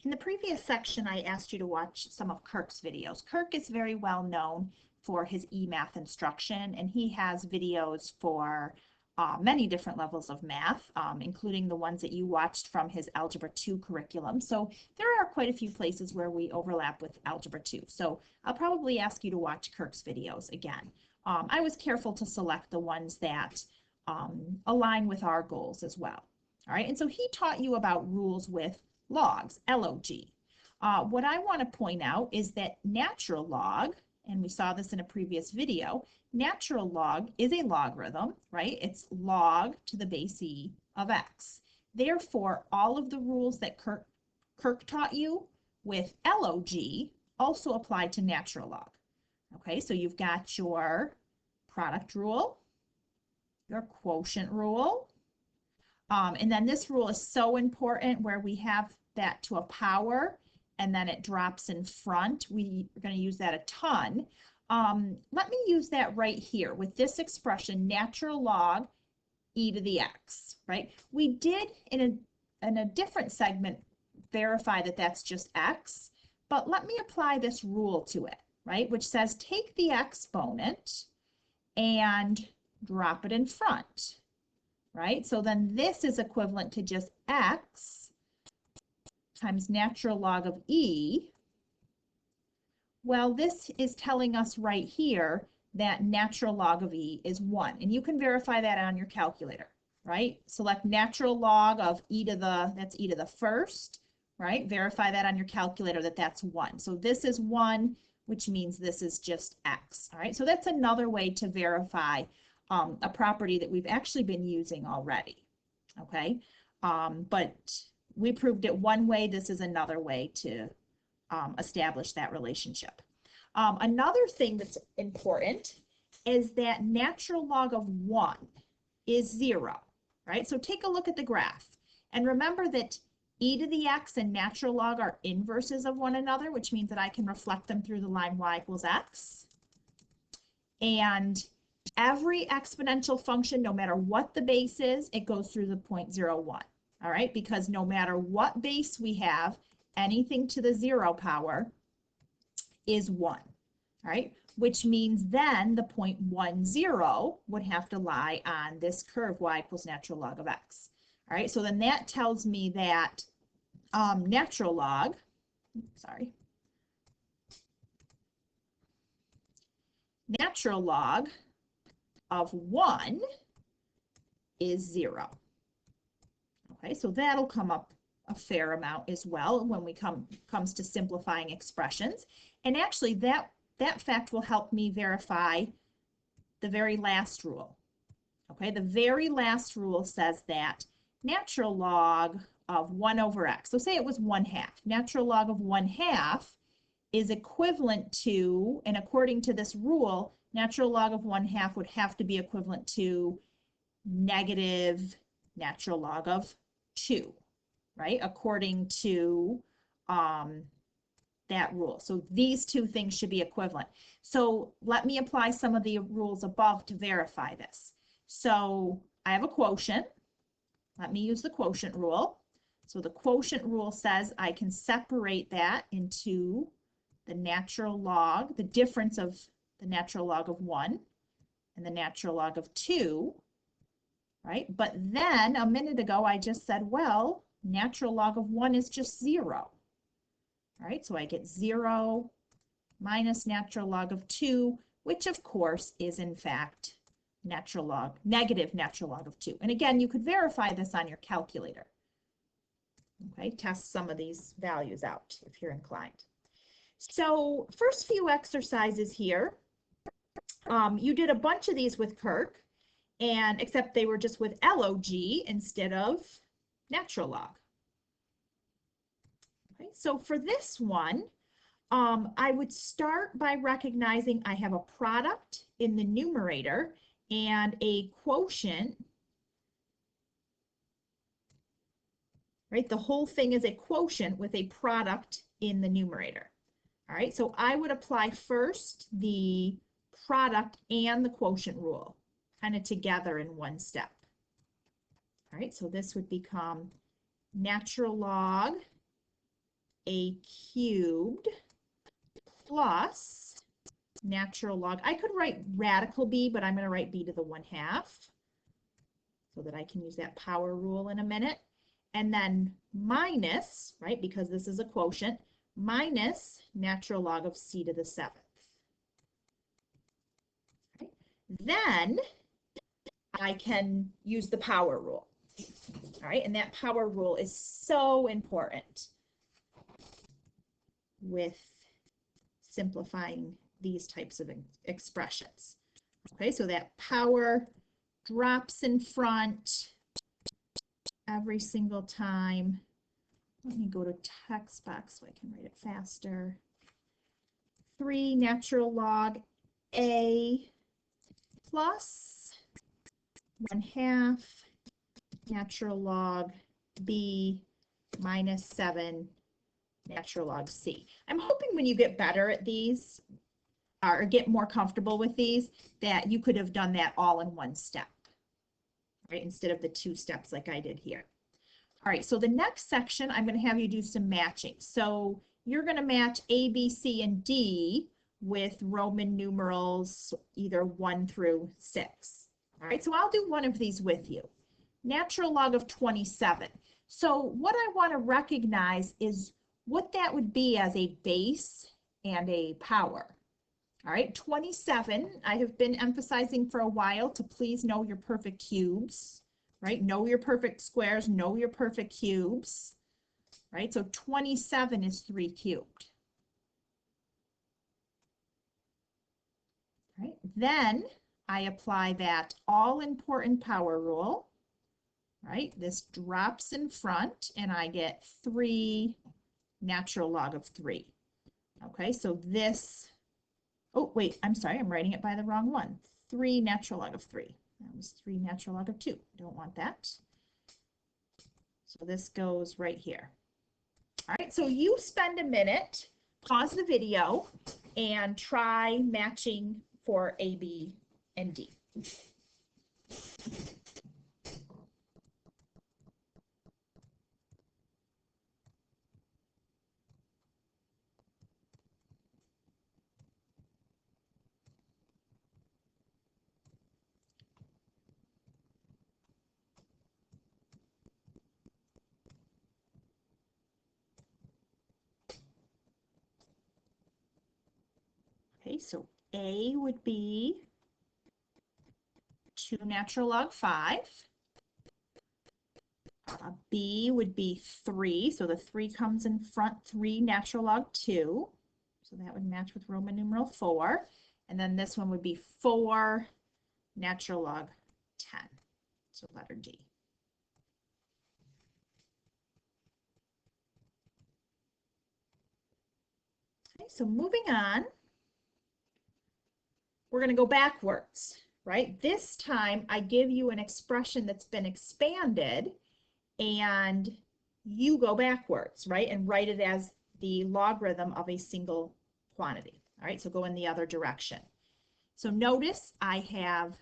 In the previous section, I asked you to watch some of Kirk's videos. Kirk is very well known for his eMath instruction, and he has videos for many different levels of math, including the ones that you watched from his Algebra 2 curriculum. So there are quite a few places where we overlap with Algebra 2. So I'll probably ask you to watch Kirk's videos again. I was careful to select the ones that align with our goals as well. All right, and so he taught you about rules with logs, log. What I want to point out is that natural log, and we saw this in a previous video, natural log is a logarithm, right? It's log to the base e of x. Therefore, all of the rules that Kirk taught you with log also apply to natural log. Okay, so you've got your product rule, your quotient rule, and then this rule is so important where we have that to a power and then it drops in front. We are going to use that a ton. Let me use that right here with this expression, natural log e to the x, right? We did in a different segment verify that that's just x, but let me apply this rule to it, right? Which says take the exponent and drop it in front. Right? So then this is equivalent to just x times natural log of e. Well, this is telling us right here that natural log of e is 1. And you can verify that on your calculator, right? Select natural log of e to the, that's e to the first, right? Verify that on your calculator that that's 1. So this is 1, which means this is just x, all right? So that's another way to verify a property that we've actually been using already, okay? But we proved it one way. This is another way to establish that relationship. Another thing that's important is that natural log of 1 is 0, right? So take a look at the graph and remember that e to the x and natural log are inverses of one another, which means that I can reflect them through the line y equals x. And every exponential function, no matter what the base is, it goes through the 0.01, all right? Because no matter what base we have, anything to the 0 power is 1, all right? Which means then the 0.10 would have to lie on this curve, y equals natural log of x, all right? So then that tells me that natural log of 1 is 0. Okay, so that'll come up a fair amount as well when we comes to simplifying expressions. And actually that fact will help me verify the very last rule. Okay, the very last rule says that natural log of 1 over x, so say it was 1/2, natural log of 1/2 is equivalent to, and according to this rule, natural log of 1/2 would have to be equivalent to negative natural log of 2, right? According to that rule. So these two things should be equivalent. So let me apply some of the rules above to verify this. So I have a quotient. Let me use the quotient rule. So the quotient rule says I can separate that into the natural log, the difference of the natural log of 1 and the natural log of 2, right? But then a minute ago, I just said, well, natural log of 1 is just 0, all right? So I get 0 minus natural log of 2, which of course is in fact negative natural log of 2. And again, you could verify this on your calculator. Okay, test some of these values out if you're inclined. So first few exercises here, you did a bunch of these with Kirk, and except they were just with log instead of natural log. Okay, so for this one, I would start by recognizing I have a product in the numerator and a quotient, right? The whole thing is a quotient with a product in the numerator. All right, so I would apply first the product and the quotient rule kind of together in one step. All right, so this would become natural log a cubed plus natural log. I could write radical b, but I'm going to write b to the 1/2 so that I can use that power rule in a minute. And then minus, right, because this is a quotient, minus natural log of c to the 7th. Okay. Then I can use the power rule. All right, and that power rule is so important with simplifying these types of expressions. Okay, so that power drops in front every single time. Let me go to text box so I can write it faster. 3 natural log a plus 1/2 natural log b minus 7 natural log c. I'm hoping when you get better at these or get more comfortable with these that you could have done that all in one step, right? Instead of the 2 steps like I did here. All right, so the next section, I'm going to have you do some matching. So you're going to match A, B, C, and D with Roman numerals either 1 through 6. All right, so I'll do one of these with you. Natural log of 27. So what I want to recognize is what that would be as a base and a power. All right, 27, I have been emphasizing for a while to please know your perfect cubes, right? Know your perfect squares, know your perfect cubes, right? So 27 is 3 cubed. Right? Then I apply that all-important power rule, right? This drops in front and I get 3 natural log of 3. Okay, so this, oh wait, I'm sorry, I'm writing it by the wrong one. 3 natural log of 3. That was 3 natural log of 2. Don't want that. So this goes right here. All right, so you spend a minute, pause the video, and try matching for A, B, and D. Okay, so A would be 2 natural log 5. B would be 3, so the 3 comes in front, 3 natural log 2. So that would match with Roman numeral 4. And then this one would be 4 natural log 10, so letter D. Okay, so moving on, we're going to go backwards, right? This time I give you an expression that's been expanded and you go backwards, right? And write it as the logarithm of a single quantity. All right, so go in the other direction. So notice I have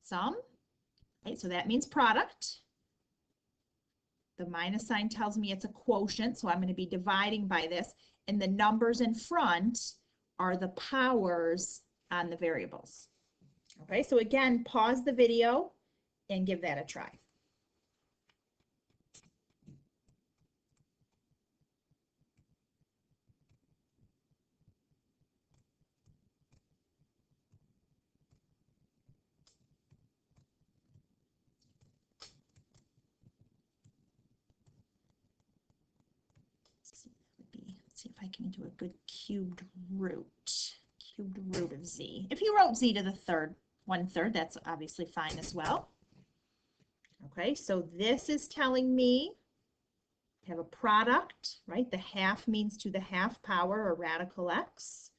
sum, right? So that means product. The minus sign tells me it's a quotient, so I'm going to be dividing by this. And the numbers in front are the powers on the variables. Okay, so again, pause the video and give that a try. Let's see if I can do a good cubed root of z. If you wrote z to the 1/3, that's obviously fine as well. Okay, so this is telling me I have a product, right? The half means to the half power or radical x,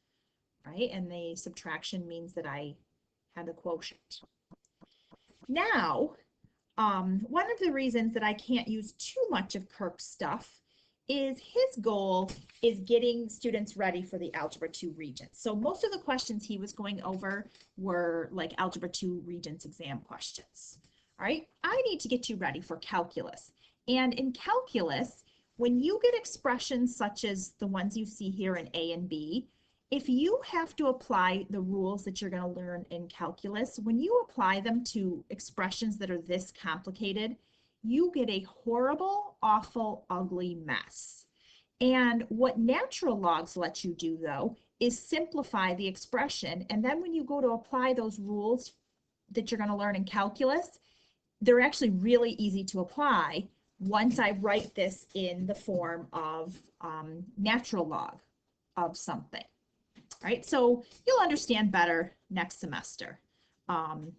right? And the subtraction means that I had the quotient. Now, one of the reasons that I can't use too much of Kirk's stuff is his goal is getting students ready for the Algebra 2 Regents. So most of the questions he was going over were like Algebra 2 Regents exam questions. All right, I need to get you ready for calculus. And in calculus, when you get expressions such as the ones you see here in A and B, if you have to apply the rules that you're going to learn in calculus, when you apply them to expressions that are this complicated, you get a horrible, awful, ugly mess. And what natural logs let you do, though, is simplify the expression. And then when you go to apply those rules that you're going to learn in calculus, they're actually really easy to apply once I write this in the form of natural log of something. All right, so you'll understand better next semester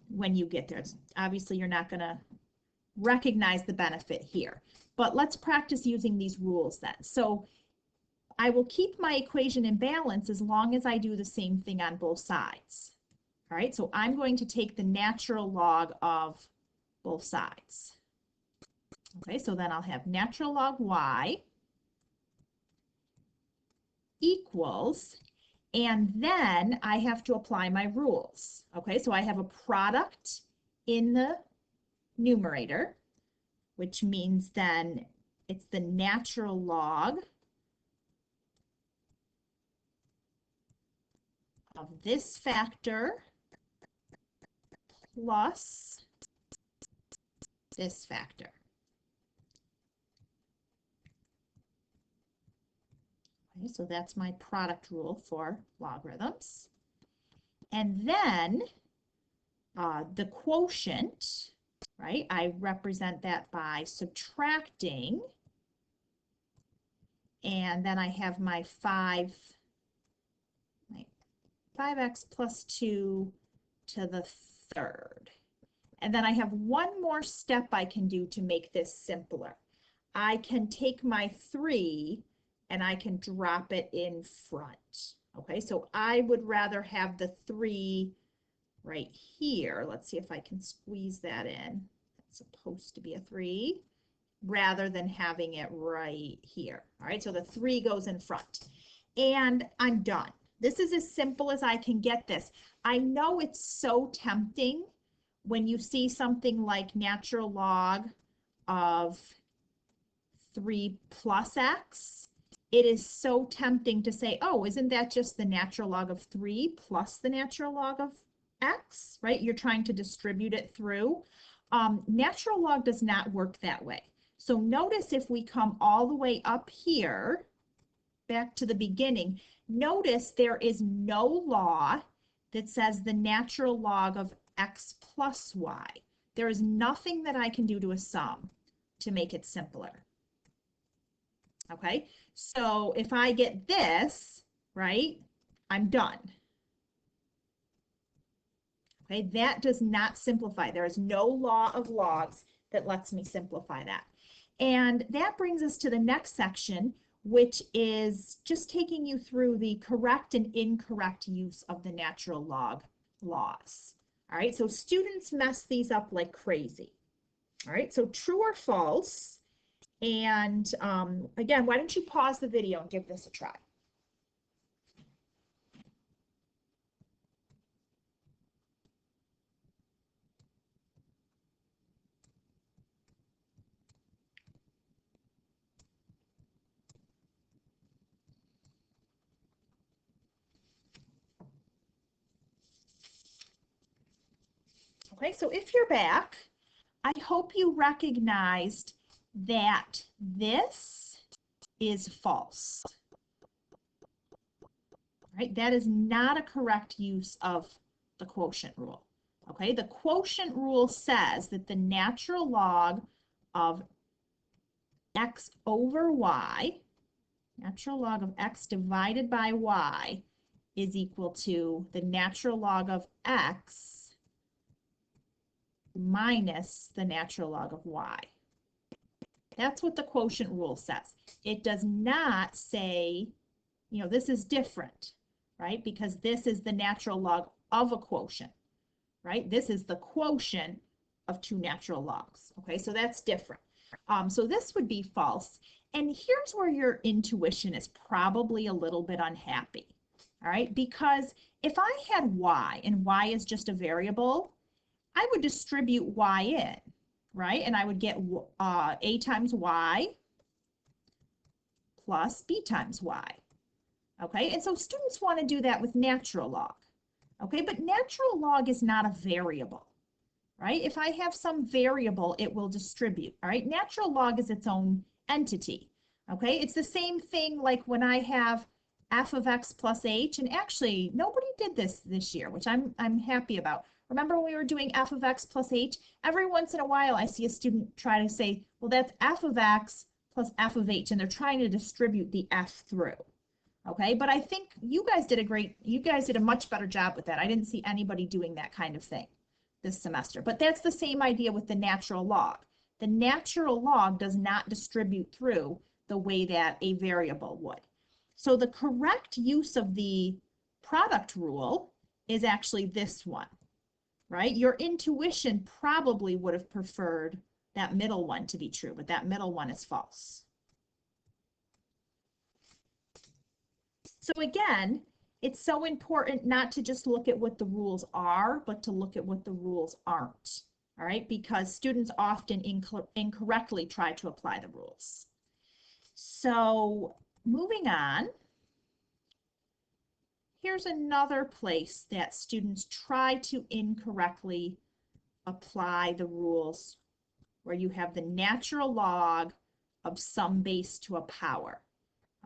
when you get there. Obviously, you're not going to recognize the benefit here, but let's practice using these rules then. So I will keep my equation in balance as long as I do the same thing on both sides. All right, so I'm going to take the natural log of both sides. Okay, so then I'll have natural log y equals, and then I have to apply my rules. Okay, so I have a product in the numerator, which means then it's the natural log of this factor plus this factor. Okay, so that's my product rule for logarithms. And then the quotient, right? I represent that by subtracting. And then I have my 5x plus 2 to the third. And then I have one more step I can do to make this simpler. I can take my 3 and I can drop it in front. Okay, so I would rather have the 3 right here. Let's see if I can squeeze that in. It's supposed to be a 3, rather than having it right here. All right, so the 3 goes in front. And I'm done. This is as simple as I can get this. I know it's so tempting when you see something like natural log of 3 plus x. It is so tempting to say, oh, isn't that just the natural log of 3 plus the natural log of x, right? You're trying to distribute it through. Natural log does not work that way. So notice if we come all the way up here, back to the beginning, notice there is no law that says the natural log of x plus y. There is nothing that I can do to a sum to make it simpler. Okay, so if I get this, right, I'm done. Okay, that does not simplify. There is no law of logs that lets me simplify that. And that brings us to the next section, which is just taking you through the correct and incorrect use of the natural log laws. All right, so students mess these up like crazy. All right, so true or false. And again, why don't you pause the video and give this a try? Okay, so if you're back, I hope you recognized that this is false. Right? That is not a correct use of the quotient rule. Okay, the quotient rule says that the natural log of x over y, natural log of x divided by y, is equal to the natural log of x minus the natural log of y. That's what the quotient rule says. It does not say, you know, this is different, right? Because this is the natural log of a quotient, right? This is the quotient of two natural logs, okay? So that's different. So this would be false. And here's where your intuition is probably a little bit unhappy, all right? Because if I had y, and y is just a variable, I would distribute y in, right? And I would get a times y plus b times y. Okay, and so students want to do that with natural log. Okay, but natural log is not a variable, right? If I have some variable, it will distribute, all right? Natural log is its own entity, okay? It's the same thing like when I have f of x plus h, and actually nobody did this year, which I'm happy about. Remember when we were doing f of x plus h? Every once in a while I see a student try to say, well, that's f of x plus f of h, and they're trying to distribute the f through. Okay, but I think you guys did a much better job with that. I didn't see anybody doing that kind of thing this semester, but that's the same idea with the natural log. The natural log does not distribute through the way that a variable would. So the correct use of the product rule is actually this one, right? Your intuition probably would have preferred that middle one to be true, but that middle one is false. So again, it's so important not to just look at what the rules are, but to look at what the rules aren't, all right? Because students often incorrectly try to apply the rules. So moving on, here's another place that students try to incorrectly apply the rules, where you have the natural log of some base to a power.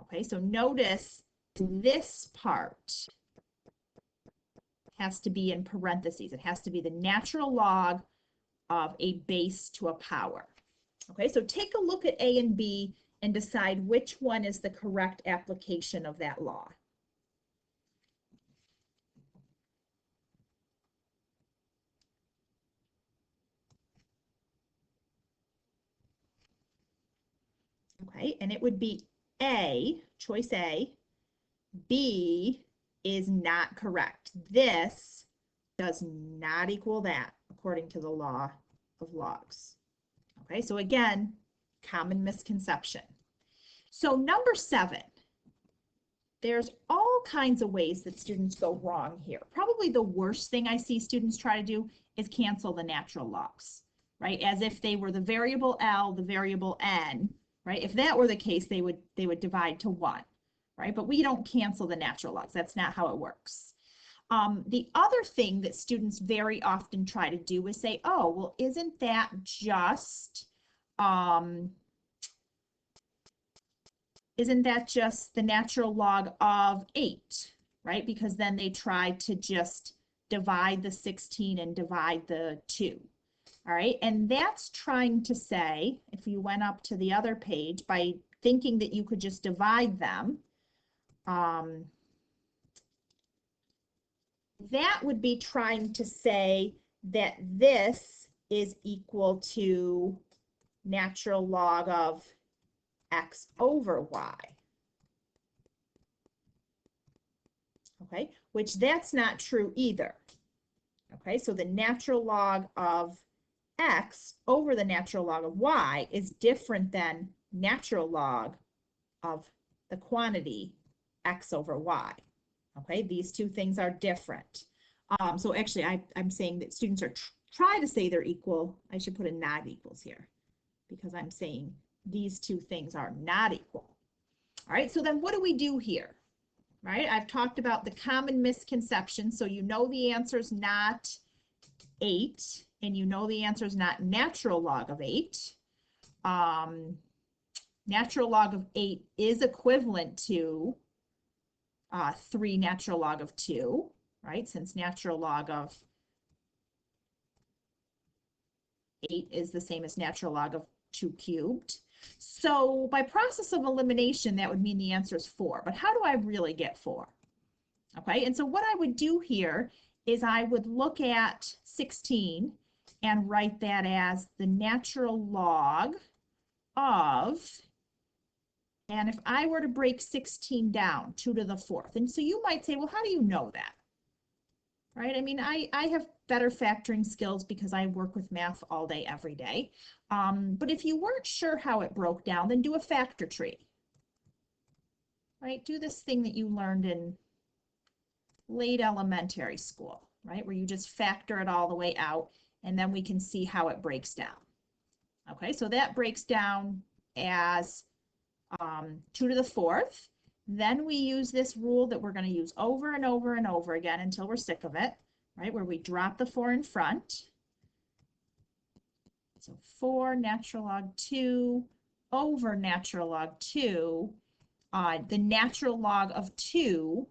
Okay, so notice this part has to be in parentheses. It has to be the natural log of a base to a power. Okay, so take a look at A and B and decide which one is the correct application of that law. Okay, and it would be A, choice A. B is not correct. This does not equal that according to the law of logs. Okay, so again, common misconception. So number 7, there's all kinds of ways that students go wrong here. Probably the worst thing I see students try to do is cancel the natural logs, right? As if they were the variable L, the variable N, right? If that were the case, they would divide to 1. Right? But we don't cancel the natural logs. That's not how it works. The other thing that students very often try to do is say, oh, well, isn't that just the natural log of 8, right? Because then they try to just divide the 16 and divide the 2. All right, and that's trying to say, if you went up to the other page, by thinking that you could just divide them, that would be trying to say that this is equal to natural log of x over y. Okay, which that's not true either. Okay, so the natural log of x over the natural log of y is different than natural log of the quantity x over y. Okay, these two things are different. So actually, I'm saying that students are try to say they're equal. I should put a not equals here because I'm saying these two things are not equal. All right, so then what do we do here? Right, I've talked about the common misconception. So you know the answer is not 8, and you know the answer is not natural log of 8. Natural log of 8 is equivalent to 3 natural log of 2, right? Since natural log of 8 is the same as natural log of 2 cubed. So by process of elimination, that would mean the answer is 4. But how do I really get 4? Okay, and so what I would do here is I would look at 16 and write that as the natural log of, and if I were to break 16 down, 2 to the 4th, and so you might say, well, how do you know that? Right? I mean, I have better factoring skills because I work with math all day, every day. But if you weren't sure how it broke down, then do a factor tree. Right? Do this thing that you learned in late elementary school, right? Where you just factor it all the way out, and then we can see how it breaks down. Okay, so that breaks down as 2 to the 4th. Then we use this rule that we're going to use over and over and over again until we're sick of it, right? Where we drop the 4 in front. So 4 natural log 2 over natural log 2. The natural log of 2,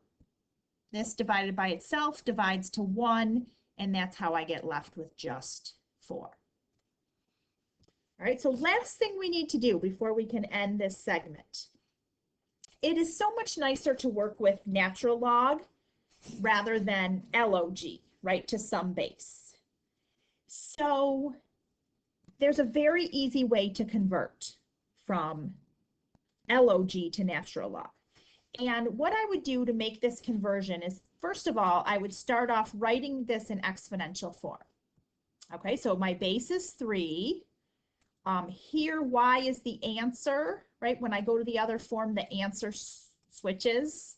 this divided by itself divides to 1, and that's how I get left with just 4. All right, so last thing we need to do before we can end this segment. It is so much nicer to work with natural log rather than log, right, to some base. So there's a very easy way to convert from log to natural log. And what I would do to make this conversion is, first of all, I would start off writing this in exponential form. Okay, so my base is 3. Here, y is the answer, right? When I go to the other form, the answer switches.